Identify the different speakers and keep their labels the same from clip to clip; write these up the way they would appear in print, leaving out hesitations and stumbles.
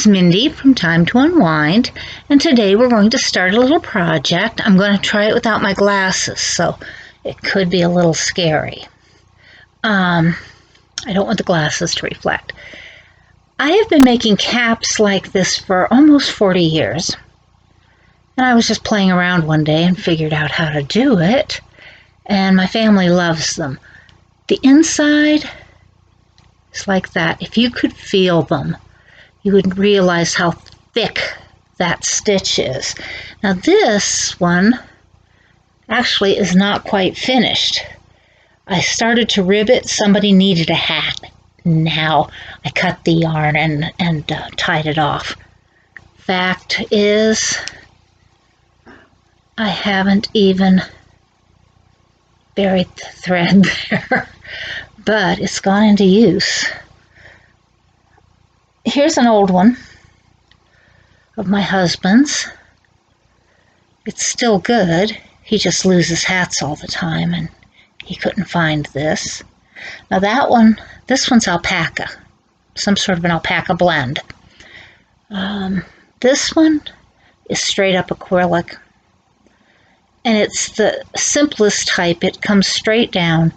Speaker 1: Mindy from Time to Unwind, and today we're going to start a little project. I'm going to try it without my glasses, so it could be a little scary. I don't want the glasses to reflect. I have been making caps like this for almost 40 years, and I was just playing around one day and figured out how to do it, and my family loves them. The inside is like that. If you could feel them, you would realize how thick that stitch is. Now this one actually is not quite finished. I started to rib it. Somebody needed a hat. Now I cut the yarn and tied it off. Fact is, I haven't even buried the thread there, but it's gone into use. Here's an old one of my husband's. It's still good. He just loses hats all the time, and he couldn't find this. Now this one's alpaca, some sort of an alpaca blend. This one is straight up acrylic, and it's the simplest type. It comes straight down,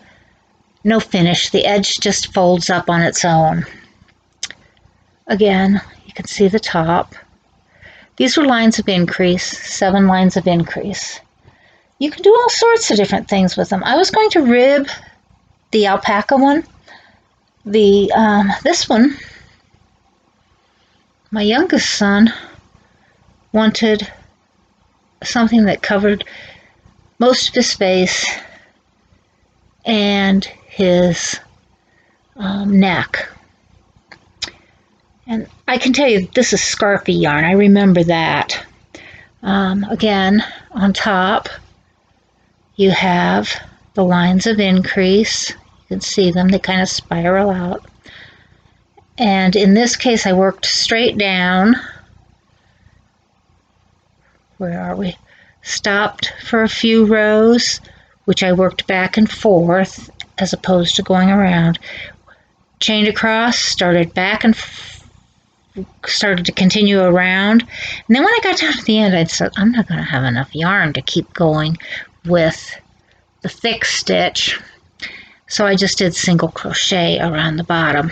Speaker 1: no finish. The edge just folds up on its own. Again, you can see the top. These were lines of increase, 7 lines of increase. You can do all sorts of different things with them. I was going to rib the alpaca one. This one, my youngest son wanted something that covered most of his face and his neck. And I can tell you, this is scarfy yarn. I remember that. Again, on top, you have the lines of increase. You can see them. They kind of spiral out. And in this case, I worked straight down. Where are we? Stopped for a few rows, which I worked back and forth as opposed to going around. Chained across, started back and started to continue around. And then when I got down to the end, I said, I'm not going to have enough yarn to keep going with the thick stitch. So I just did single crochet around the bottom.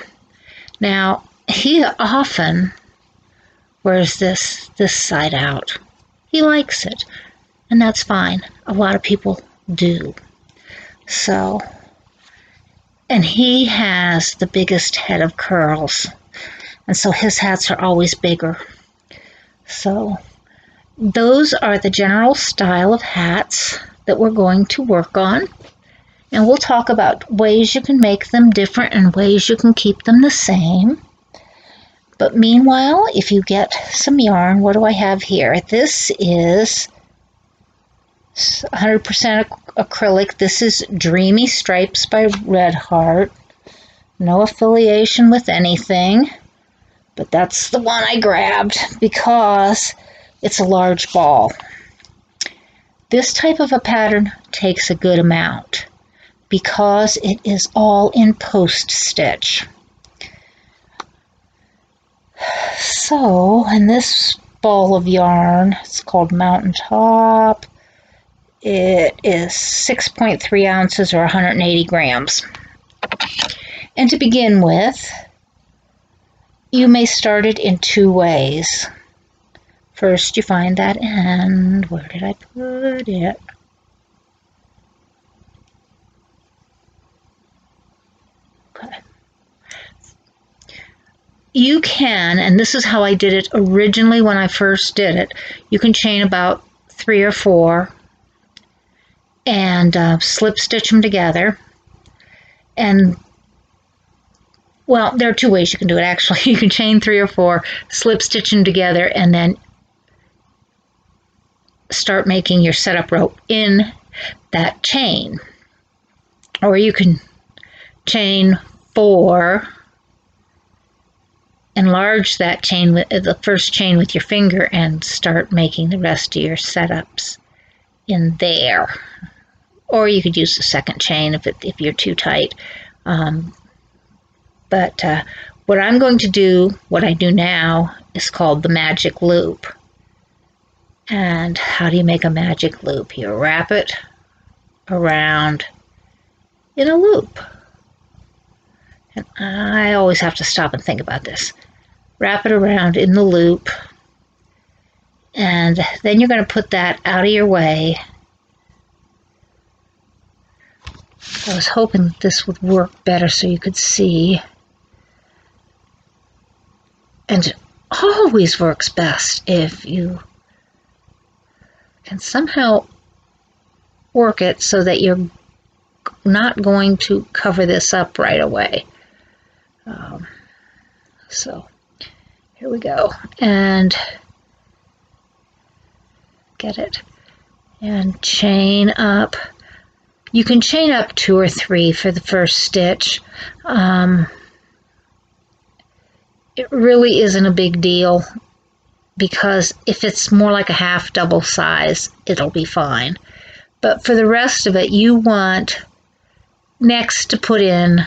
Speaker 1: Now, he often wears this side out. He likes it, and that's fine. A lot of people do. So, and he has the biggest head of curls, and so his hats are always bigger. So those are the general style of hats that we're going to work on. And we'll talk about ways you can make them different and ways you can keep them the same. But meanwhile, if you get some yarn, what do I have here? This is 100% acrylic. This is Dreamy Stripes by Red Heart. No affiliation with anything. But that's the one I grabbed because it's a large ball. This type of a pattern takes a good amount because it is all in post stitch. So, in this ball of yarn, it's called Mountaintop. It is 6.3 ounces or 180 grams. And to begin with, you may start it in 2 ways. First, you find that end. Where did I put it? Okay. You can, and this is how I did it originally when I first did it, you can chain about 3 or 4 and slip stitch them together. And well, there are 2 ways you can do it, actually. You can chain 3 or 4, slip stitch them together, and then start making your setup rope in that chain. Or you can chain 4, enlarge that chain, the first chain with your finger, and start making the rest of your setups in there. Or you could use the second chain if you're too tight. But what I'm going to do, what I do now, is called the magic loop. And how do you make a magic loop? You wrap it around in a loop. And I always have to stop and think about this. Wrap it around in the loop, and then you're going to put that out of your way. I was hoping this would work better so you could see. And it always works best if you can somehow work it so that you're not going to cover this up right away. So here we go, and get it, and chain up. You can chain up 2 or 3 for the first stitch. It really isn't a big deal, because if it's more like a half double size, it'll be fine. But for the rest of it, you want next to put in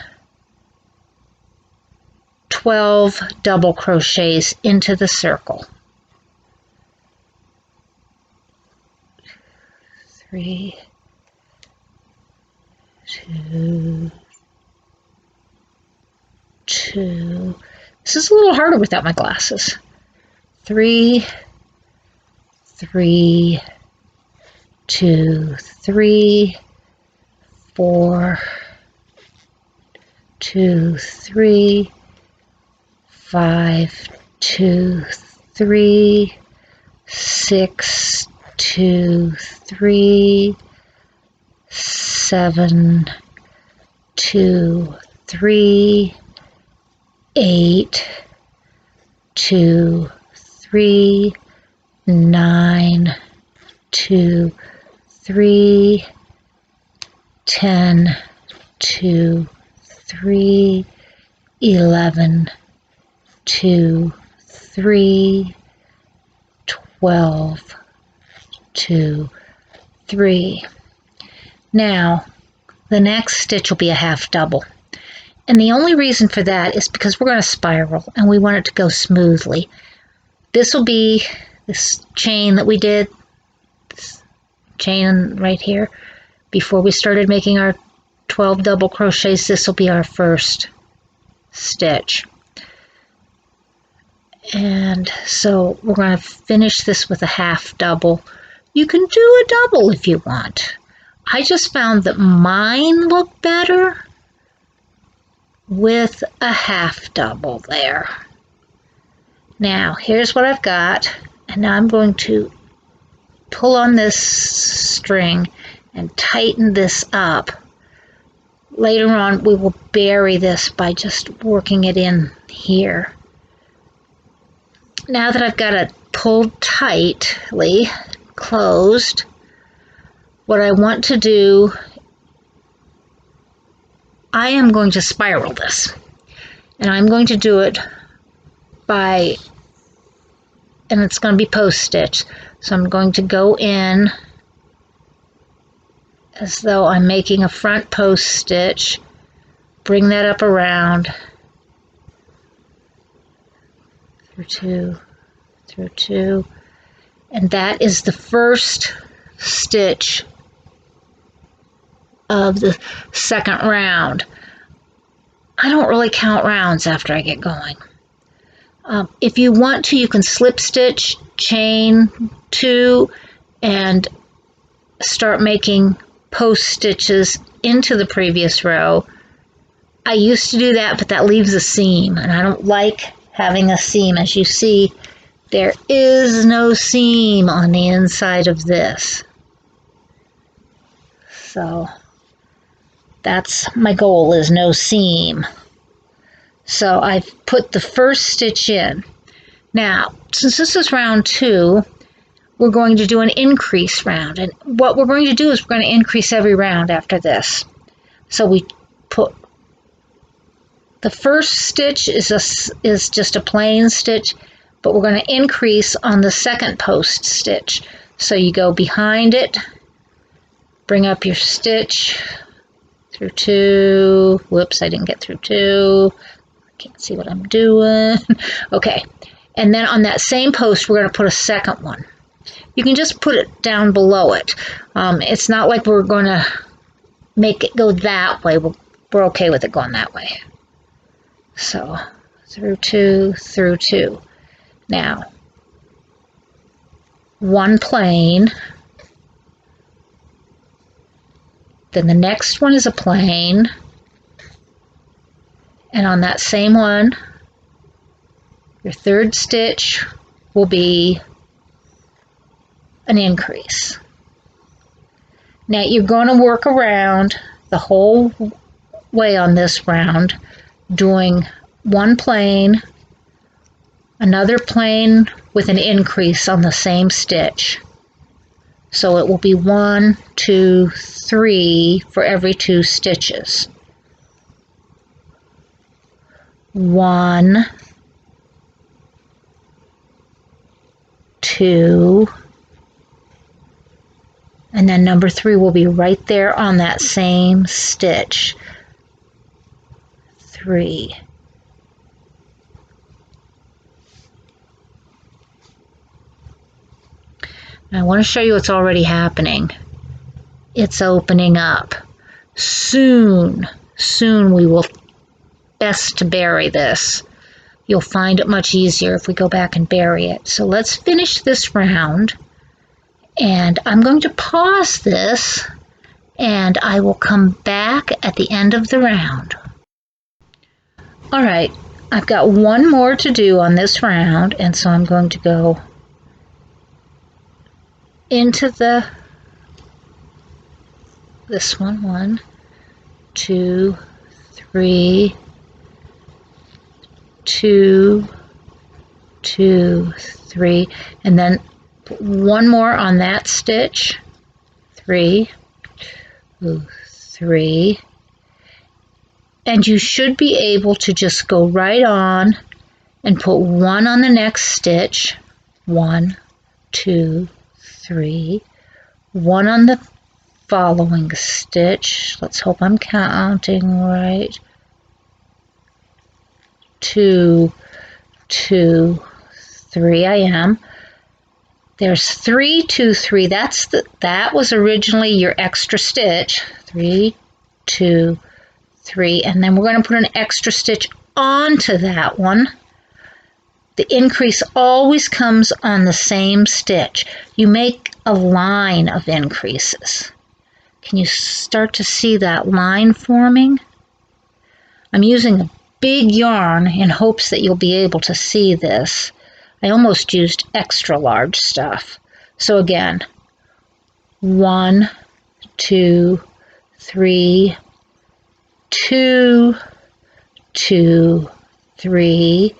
Speaker 1: 12 double crochets into the circle. 3, 2, 2. This is a little harder without my glasses. 3, 3, 2, 3, 4, 2, 3, 5, 2, 3, 6, 2, 3, 7, 2, 3, 8, 2, 3, 9, 2, 3, 10, 2, 3, 11, 2, 3, 12, 2, 3. Now, the next stitch will be a half double. And the only reason for that is because we're going to spiral and we want it to go smoothly. This will be this chain that we did, this chain right here. Before we started making our 12 double crochets, this will be our first stitch. And so we're going to finish this with a half double. You can do a double if you want. I just found that mine looked better with a half double there. Now, here's what I've got, and now I'm going to pull on this string and tighten this up. Later on, we will bury this by just working it in here. Now that I've got it pulled tightly closed, what I want to do, I am going to spiral this, and I'm going to do it by, and it's going to be post stitch, so I'm going to go in as though I'm making a front post stitch, bring that up around, through 2, through 2, and that is the first stitch of the second round. I don't really count rounds after I get going. If you want to, you can slip stitch, chain 2, and start making post stitches into the previous row. I used to do that, but that leaves a seam, and I don't like having a seam. As you see, there is no seam on the inside of this. So that's my goal, is no seam. So I've put the first stitch in. Now, since this is round 2, we're going to do an increase round. And what we're going to do is we're going to increase every round after this. So we put the first stitch is just a plain stitch, but we're going to increase on the second post stitch. So you go behind it, bring up your stitch through 2. Whoops, I didn't get through 2. Can't see what I'm doing. Okay, and then on that same post, we're going to put a second one. You can just put it down below it. It's not like we're going to make it go that way. We're okay with it going that way. So through two, through two. Now, one plain, then the next one is a plain, and on that same one, your third stitch will be an increase. Now you're going to work around the whole way on this round, doing one plain, another plain with an increase on the same stitch. So it will be 1, 2, 3 for every 2 stitches. 1, 2, and then number 3 will be right there on that same stitch. 3. I want to show you what's already happening. It's opening up. Soon we will best bury this. You'll find it much easier if we go back and bury it. So let's finish this round. And I'm going to pause this, and I will come back at the end of the round. All right, I've got one more to do on this round, and so I'm going to go into this one, 1, 2, 3, 2, 2, 3, and then put one more on that stitch, 3, 3, and you should be able to just go right on and put one on the next stitch, 1, 2, 3, one on the following stitch. Let's hope I'm counting right. 2, 2, 3. I am. There's 3, 2, 3. That was originally your extra stitch. 3, 2, 3, and then we're going to put an extra stitch onto that one. The increase always comes on the same stitch. You make a line of increases. Can you start to see that line forming? I'm using a big yarn in hopes that you'll be able to see this. I almost used extra large stuff. So again, 1, 2, 3, 2, 2, 3.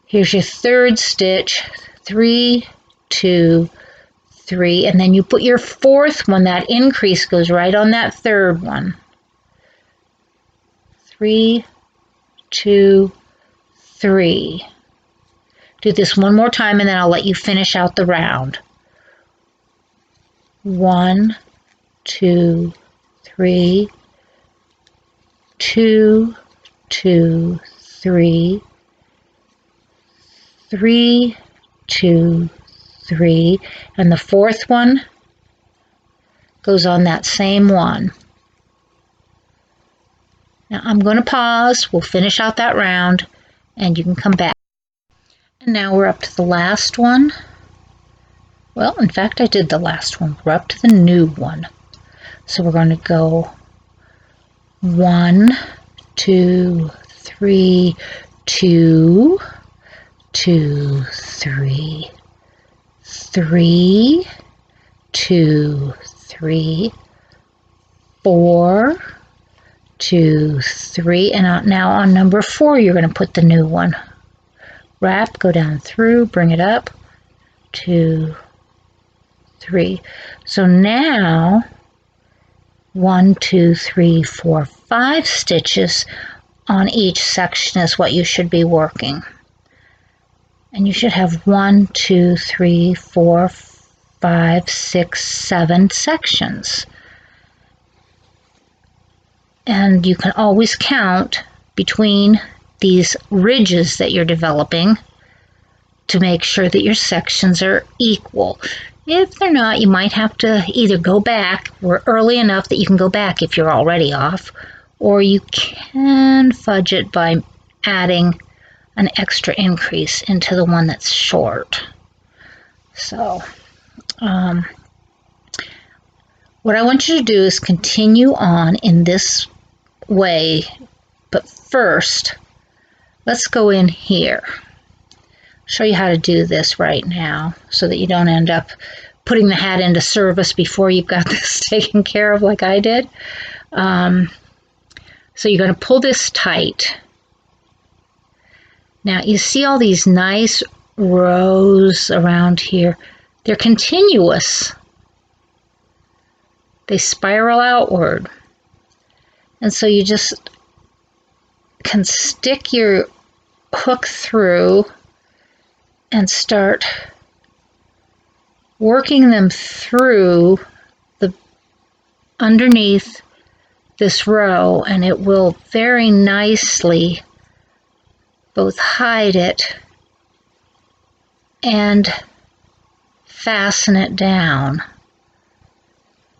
Speaker 1: Here's your third stitch, 3, 2, 3, and then you put your fourth one. That increase goes right on that third one. 3, 2, 3. Do this one more time and then I'll let you finish out the round. 1, 2, 3, 2, 2, 3, 3, 2, 3, and the fourth one goes on that same one. Now I'm going to pause, we'll finish out that round, and you can come back. And now we're up to the last one. Well, in fact, I did the last one. We're up to the new one. So we're going to go 1, 2, 3, 2, 2, 3, 3, 2, 3, 4, 2, 3, and now on number 4 you're going to put the new one. Wrap, go down through, bring it up, 2, 3. So now 1, 2, 3, 4, 5 stitches on each section is what you should be working. And you should have 1, 2, 3, 4, 5, 6, 7 sections. And you can always count between these ridges that you're developing to make sure that your sections are equal. If they're not, you might have to either go back. We're early enough that you can go back if you're already off, or you can fudge it by adding an extra increase into the one that's short. So what I want you to do is continue on in this way, but first let's go in here. Show you how to do this right now so that you don't end up putting the hat into service before you've got this taken care of like I did. So you're going to pull this tight. Now you see all these nice rows around here. They're continuous. They spiral outward. And so you just can stick your hook through and start working them through the underneath this row, and it will very nicely both hide it and fasten it down.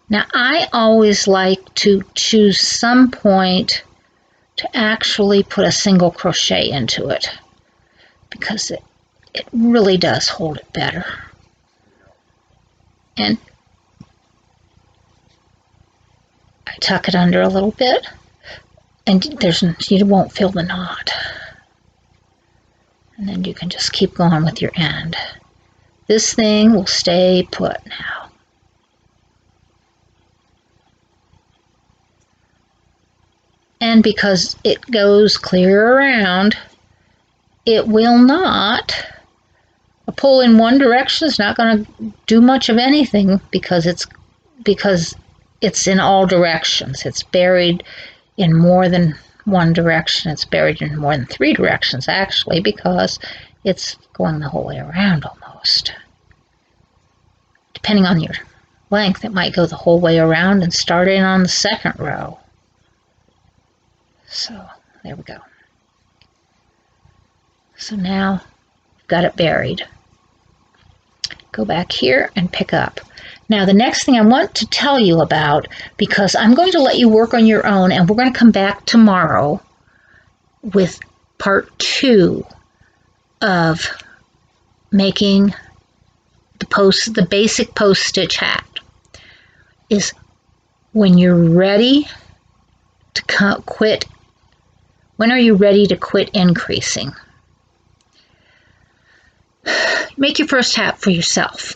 Speaker 1: Now I always like to choose some point to actually put a single crochet into it because it really does hold it better. And I tuck it under a little bit, and you won't feel the knot. And then you can just keep going with your end. This thing will stay put now. And because it goes clear around, it will not. A pull in one direction is not going to do much of anything because it's in all directions. It's buried in more than one direction. It's buried in more than 3 directions actually, because it's going the whole way around almost. Depending on your length, it might go the whole way around and start in on the second row. So there we go. So now we've got it buried. Go back here and pick up. Now the next thing I want to tell you about, because I'm going to let you work on your own, and we're going to come back tomorrow with part 2 of making the basic post stitch hat, is when you're ready to quit. When are you ready to quit increasing? Make your first hat for yourself.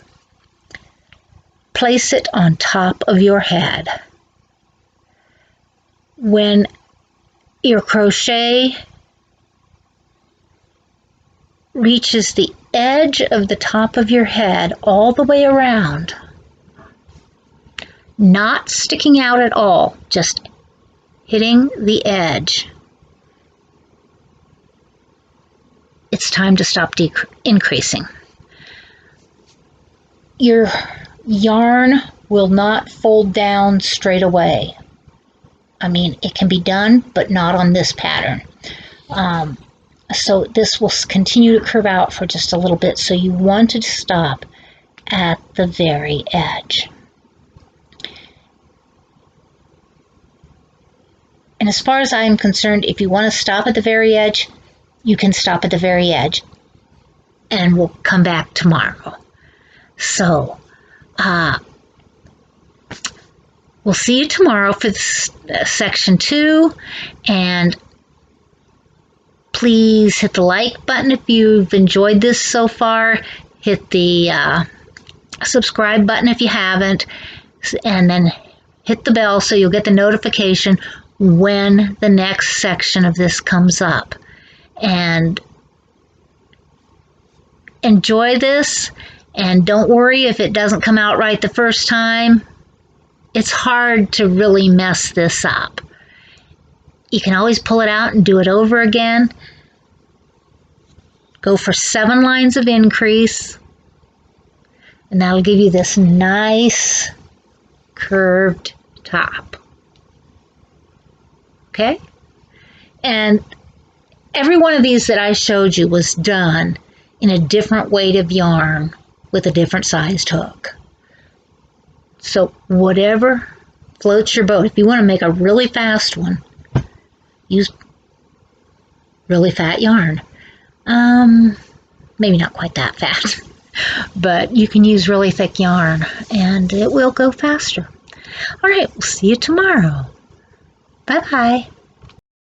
Speaker 1: Place it on top of your head. When your crochet reaches the edge of the top of your head all the way around, not sticking out at all, just hitting the edge, it's time to stop increasing. Your yarn will not fold down straight away. I mean, it can be done, but not on this pattern. So this will continue to curve out for just a little bit, so you want to stop at the very edge. And as far as I'm concerned, if you want to stop at the very edge, you can stop at the very edge, and we'll come back tomorrow. So, we'll see you tomorrow for section 2, and please hit the like button if you've enjoyed this so far. Hit the subscribe button if you haven't, and then hit the bell so you'll get the notification when the next section of this comes up. And enjoy this, and don't worry if it doesn't come out right the first time. It's hard to really mess this up. You can always pull it out and do it over again. Go for 7 lines of increase, and that'll give you this nice curved top. Okay? And every one of these that I showed you was done in a different weight of yarn with a different sized hook. So whatever floats your boat. If you want to make a really fast one, use really fat yarn. Maybe not quite that fat, but you can use really thick yarn and it will go faster. All right, we'll see you tomorrow. Bye-bye.